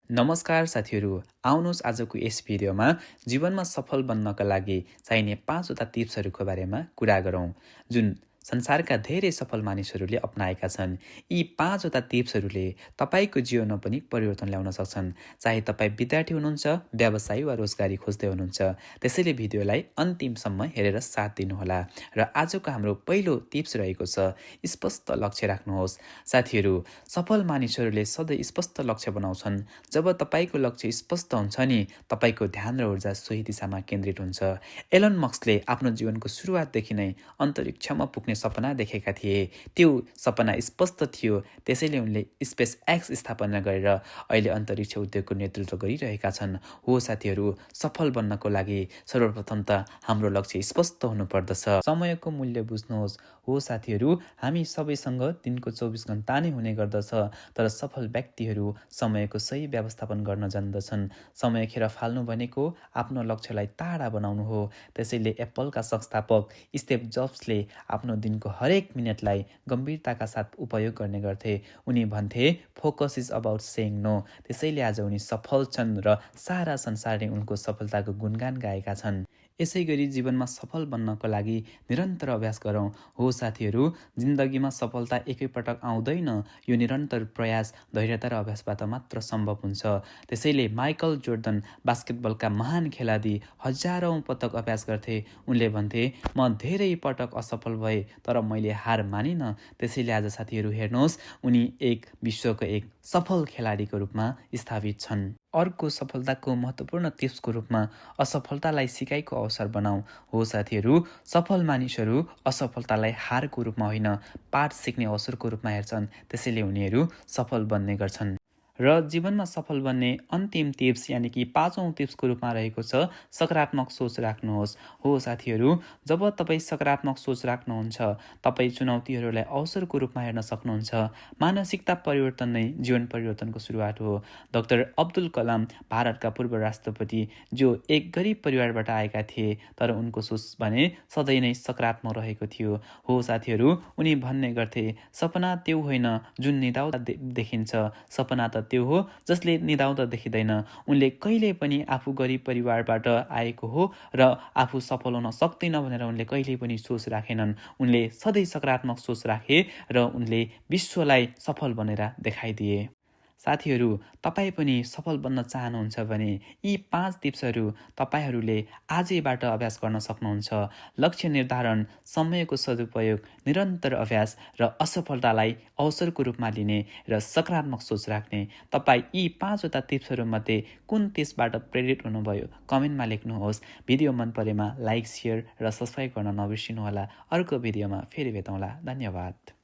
नमस्कार साथीहरू, आउनुहोस् आजको यस भिडियोमा जीवनमा सफल बन्नका लागि चाहिने 5वटा टिप्सहरूको बारेमा कुरा गरौँ, जुन संसारका धेरै सफल मानिसहरूले अपनाएका छन्। यी 5वटा टिप्सहरूले तपाईँको जीवनमा पनि परिवर्तन ल्याउन सक्छन्, चाहे तपाईँ विद्यार्थी हुनुहुन्छ, व्यवसाय वा रोजगारी खोज्दै हुनुहुन्छ। त्यसैले भिडियोलाई अन्तिमसम्म हेरेर साथ दिनुहोला। र आजको हाम्रो पहिलो टिप्स रहेको छ, स्पष्ट लक्ष्य राख्नुहोस्। साथीहरू, सफल मानिसहरूले सधैँ स्पष्ट लक्ष्य बनाउँछन्। जब तपाईँको लक्ष्य स्पष्ट हुन्छ नि, तपाईँको ध्यान र ऊर्जा सोही दिशामा केन्द्रित हुन्छ। एलन मस्कले आफ्नो जीवनको सुरुवातदेखि नै अन्तरिक्षमा पुग्ने सपना देखेका थिए। त्यो सपना स्पष्ट थियो, त्यसैले उनले स्पेस एक्स स्थापना गरेर अहिले अन्तरिक्ष उद्योगको नेतृत्व गरिरहेका छन्। हो साथीहरू, सफल बन्नको लागि सर्वप्रथम त हाम्रो लक्ष्य स्पष्ट हुनुपर्दछ। समयको मूल्य बुझ्नुहोस्। हो साथीहरू, हामी सबैसँग दिनको 24 घण्टा नै हुने गर्दछ, तर सफल व्यक्तिहरू समयको सही व्यवस्थापन गर्न जान्दछन्। समय खेर फाल्नु भनेको आफ्नो लक्ष्यलाई टाढा बनाउनु हो। त्यसैले एप्पलका संस्थापक स्टिभ जब्सले आफ्नो दिनको हरेक मिनटलाई गम्भीरताका साथ उपयोग गर्ने गर्थे। उनी भन्थे, focus is about saying no. त्यसैले आज उनी सफल छन् र सारा संसारले उनको सफलताको गुणगान गाएका छन्। यसै गरी जीवनमा सफल बन्नको लागि निरन्तर अभ्यास गरौँ। हो साथीहरू, जिन्दगीमा सफलता एकैपटक आउँदैन। यो निरन्तर प्रयास, धैर्यता र अभ्यासबाट मात्र सम्भव हुन्छ। त्यसैले माइकल जोर्डन, बास्केटबलका महान खेलाडी, हजारौं पटक अभ्यास गर्थे। उनले भन्थे, म धेरै पटक असफल भए, तर मैले हार मानिनँ। त्यसैले आज साथीहरू हेर्नुहोस्, उनी विश्वको एक सफल खेलाडीको रूपमा स्थापित छन्। अर्को सफलताको महत्त्वपूर्ण टिप्सको रूपमा असफलतालाई सिकाइको अवसर बनाऊ। हो साथीहरू, सफल मानिसहरू असफलतालाई हारको रूपमा होइन, पाठ सिक्ने अवसरको रूपमा हेर्छन्। त्यसैले उनीहरू सफल बन्ने गर्छन्। र जीवनमा सफल बन्ने अन्तिम टिप्स यानि कि 5औं टिप्सको रूपमा रहेको छ, सकारात्मक सोच राख्नुहोस्। हो साथीहरू, जब तपाईँ सकारात्मक सोच राख्नुहुन्छ, तपाईँ चुनौतीहरूलाई अवसरको रूपमा हेर्न सक्नुहुन्छ। मानसिकता परिवर्तन नै जीवन परिवर्तनको सुरुवात हो। डाक्टर अब्दुल कलाम भारतका पूर्व राष्ट्रपति, जो एक गरिब परिवारबाट आएका थिए, तर उनको सोच भने सधैँ नै सकारात्मक रहेको थियो। हो साथीहरू, उनी भन्ने गर्थे, सपना त्यो होइन जुन निदाउँदा देखिन्छ, सपना त त्यो हो जसले निदाउँदा देखिँदैन। उनले कहिले पनि आफू गरिब परिवारबाट आएको हो र आफू सफल हुन सक्दैन भनेर उनले कहिले पनि सोच राखेनन्। उनले सधैँ सकारात्मक सोच राखे र उनले विश्वलाई सफल बनेर देखाइदिए। साथीहरू, तपाईँ पनि सफल बन्न चाहनुहुन्छ भने यी 5 टिप्सहरू तपाईँहरूले आजैबाट अभ्यास गर्न सक्नुहुन्छ। लक्ष्य निर्धारण, समयको सदुपयोग, निरन्तर अभ्यास र असफलतालाई अवसरको रूपमा लिने र सकारात्मक सोच राख्ने। तपाईँ यी 5वटा टिप्सहरूमध्ये कुन टिप्सबाट प्रेरित हुनुभयो कमेन्टमा लेख्नुहोस्। भिडियो मन परेमा लाइक, सेयर र सब्सक्राइब गर्न नबिर्सिनुहोला। अर्को भिडियोमा फेरि भेटौँला। धन्यवाद।